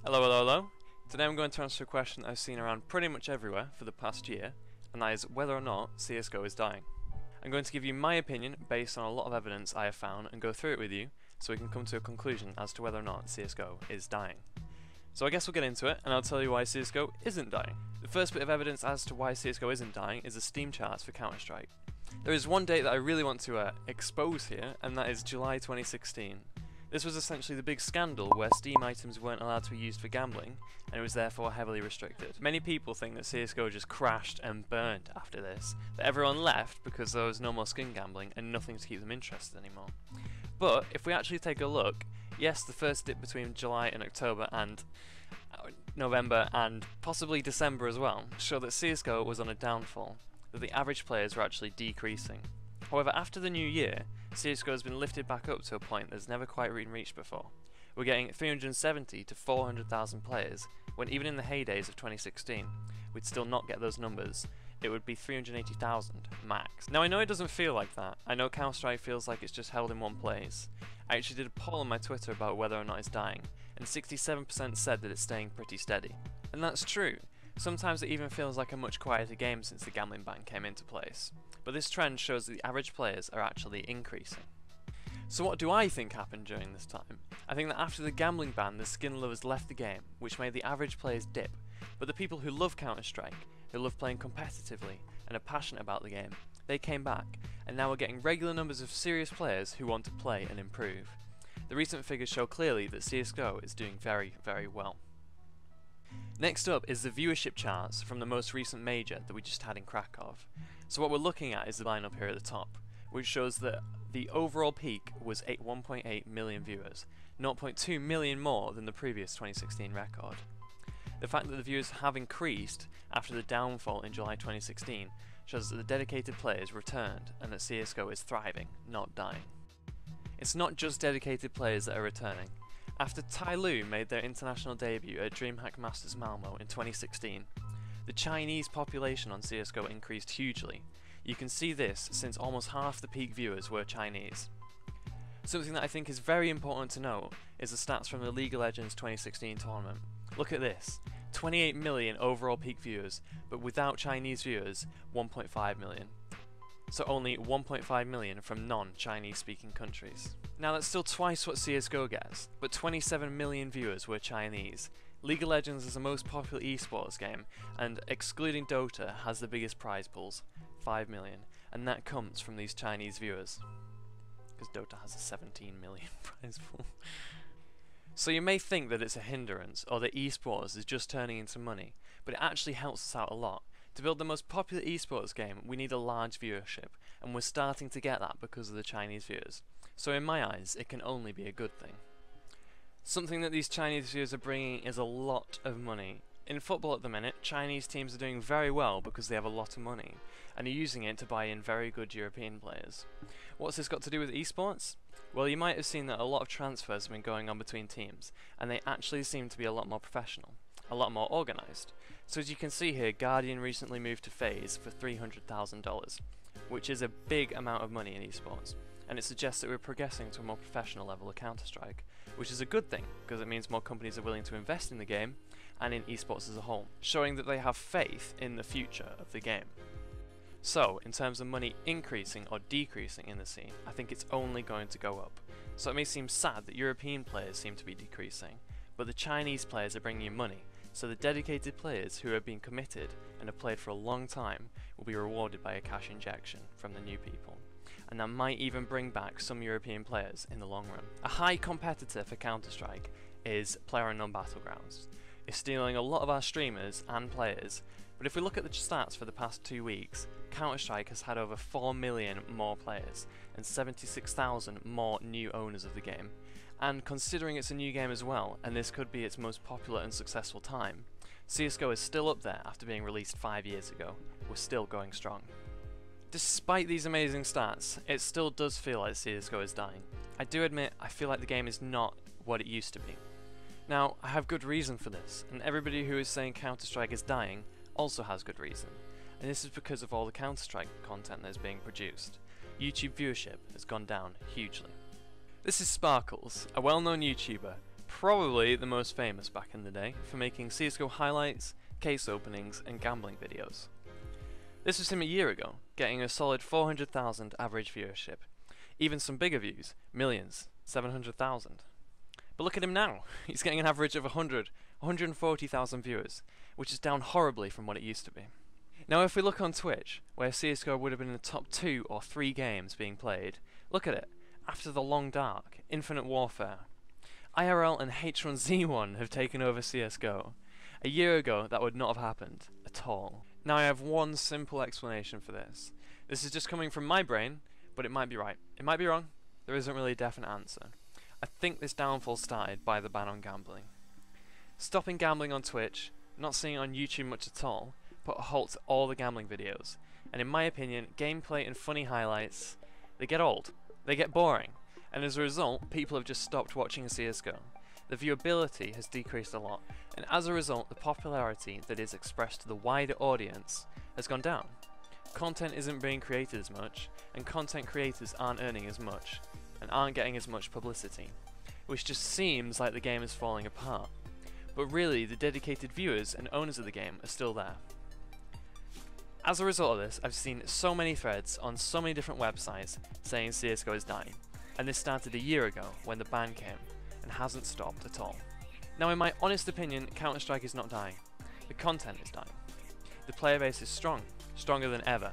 Hello, hello, hello. Today I'm going to answer a question I've seen around pretty much everywhere for the past year, and that is whether or not CSGO is dying. I'm going to give you my opinion based on a lot of evidence I have found and go through it with you so we can come to a conclusion as to whether or not CSGO is dying. So I guess we'll get into it and I'll tell you why CSGO isn't dying. The first bit of evidence as to why CSGO isn't dying is the Steam charts for CounterStrike. There is one date that I really want to expose here, and that is July 2016. This was essentially the big scandal where Steam items weren't allowed to be used for gambling, and it was therefore heavily restricted. Many people think that CSGO just crashed and burned after this, that everyone left because there was no more skin gambling and nothing to keep them interested anymore. But if we actually take a look, yes, the first dip between July and October and November and possibly December as well showed that CSGO was on a downfall, that the average players were actually decreasing. However, after the new year, CSGO has been lifted back up to a point that's never quite been reached before. We're getting 370 to 400,000 players, when even in the heydays of 2016, we'd still not get those numbers. It would be 380,000 max. Now I know it doesn't feel like that. I know CounterStrike feels like it's just held in one place. I actually did a poll on my Twitter about whether or not it's dying, and 67% said that it's staying pretty steady. And that's true. Sometimes it even feels like a much quieter game since the gambling ban came into place. But this trend shows that the average players are actually increasing. So what do I think happened during this time? I think that after the gambling ban, the skin lovers left the game, which made the average players dip. But the people who love Counter-Strike, who love playing competitively and are passionate about the game, they came back, and now we're getting regular numbers of serious players who want to play and improve. The recent figures show clearly that CSGO is doing very, very well. Next up is the viewership charts from the most recent major that we just had in Krakow. So what we're looking at is the line up here at the top, which shows that the overall peak was 1.8 million viewers, 0.2 million more than the previous 2016 record. The fact that the viewers have increased after the downfall in July 2016 shows that the dedicated players returned and that CSGO is thriving, not dying. It's not just dedicated players that are returning. After Tai Lu made their international debut at DreamHack Masters Malmo in 2016, the Chinese population on CSGO increased hugely. You can see this since almost half the peak viewers were Chinese. Something that I think is very important to note is the stats from the League of Legends 2016 tournament. Look at this, 28 million overall peak viewers, but without Chinese viewers, 1.5 million. So only 1.5 million from non-Chinese speaking countries. Now that's still twice what CSGO gets, but 27 million viewers were Chinese. League of Legends is the most popular eSports game, and excluding Dota has the biggest prize pools, 5 million, and that comes from these Chinese viewers. Because Dota has a 17 million prize pool. So you may think that it's a hindrance, or that eSports is just turning into money, but it actually helps us out a lot. To build the most popular esports game, we need a large viewership, and we're starting to get that because of the Chinese viewers. So in my eyes, it can only be a good thing. Something that these Chinese viewers are bringing is a lot of money. In football at the minute, Chinese teams are doing very well because they have a lot of money, and are using it to buy in very good European players. What's this got to do with esports? Well, you might have seen that a lot of transfers have been going on between teams, and they actually seem to be a lot more professional, a lot more organised. So as you can see here, Guardian recently moved to FaZe for $300,000, which is a big amount of money in esports, and it suggests that we're progressing to a more professional level of Counter-Strike, which is a good thing, because it means more companies are willing to invest in the game, and in esports as a whole, showing that they have faith in the future of the game. So, in terms of money increasing or decreasing in the scene, I think it's only going to go up. So it may seem sad that European players seem to be decreasing, but the Chinese players are bringing in money, so the dedicated players who have been committed and have played for a long time will be rewarded by a cash injection from the new people. And that might even bring back some European players in the long run. A high competitor for Counter-Strike is PlayerUnknown Battlegrounds. It's stealing a lot of our streamers and players, but if we look at the stats for the past 2 weeks, Counter-Strike has had over 4 million more players and 76,000 more new owners of the game. And considering it's a new game as well, and this could be its most popular and successful time, CSGO is still up there after being released 5 years ago. We're still going strong. Despite these amazing stats, it still does feel like CSGO is dying. I do admit I feel like the game is not what it used to be. Now, I have good reason for this, and everybody who is saying Counter-Strike is dying also has good reason, and this is because of all the Counter-Strike content that is being produced. YouTube viewership has gone down hugely. This is Sparkles, a well-known YouTuber, probably the most famous back in the day for making CSGO highlights, case openings and gambling videos. This was him a year ago, getting a solid 400,000 average viewership. Even some bigger views, millions, 700,000. But look at him now, he's getting an average of 140,000 viewers, which is down horribly from what it used to be. Now if we look on Twitch, where CSGO would have been in the top 2 or 3 games being played, look at it, After the Long Dark, Infinite Warfare. IRL and H1Z1 have taken over CSGO. A year ago that would not have happened, at all. Now I have one simple explanation for this. This is just coming from my brain, but it might be right. It might be wrong, there isn't really a definite answer. I think this downfall started by the ban on gambling. Stopping gambling on Twitch, not seeing it on YouTube much at all, put a halt to all the gambling videos, and in my opinion, gameplay and funny highlights, they get old, they get boring, and as a result, people have just stopped watching CSGO. The viewability has decreased a lot, and as a result, the popularity that is expressed to the wider audience has gone down. Content isn't being created as much, and content creators aren't earning as much, and aren't getting as much publicity, which just seems like the game is falling apart. But really, the dedicated viewers and owners of the game are still there. As a result of this, I've seen so many threads on so many different websites saying CSGO is dying, and this started a year ago when the ban came, and hasn't stopped at all. Now in my honest opinion, CounterStrike is not dying. The content is dying. The player base is strong, stronger than ever.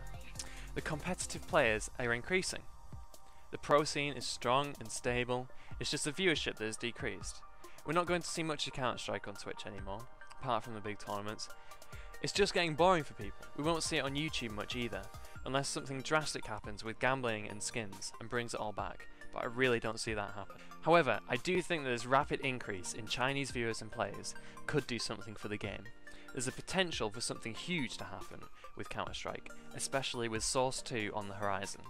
The competitive players are increasing. The pro scene is strong and stable, it's just the viewership that has decreased. We're not going to see much of CounterStrike on Twitch anymore, apart from the big tournaments. It's just getting boring for people. We won't see it on YouTube much either, unless something drastic happens with gambling and skins and brings it all back, but I really don't see that happen. However, I do think that this rapid increase in Chinese viewers and players could do something for the game. There's a potential for something huge to happen with Counter-Strike, especially with Source 2 on the horizon.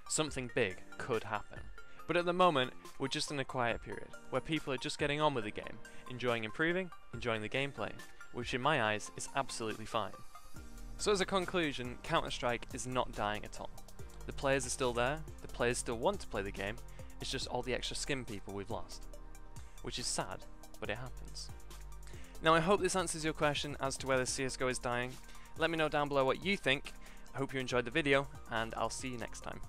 Something big could happen. But at the moment, we're just in a quiet period, where people are just getting on with the game, enjoying improving, enjoying the gameplay, which in my eyes is absolutely fine. So as a conclusion, Counter-Strike is not dying at all. The players are still there, the players still want to play the game, it's just all the extra skin people we've lost. Which is sad, but it happens. Now I hope this answers your question as to whether CSGO is dying. Let me know down below what you think. I hope you enjoyed the video, and I'll see you next time.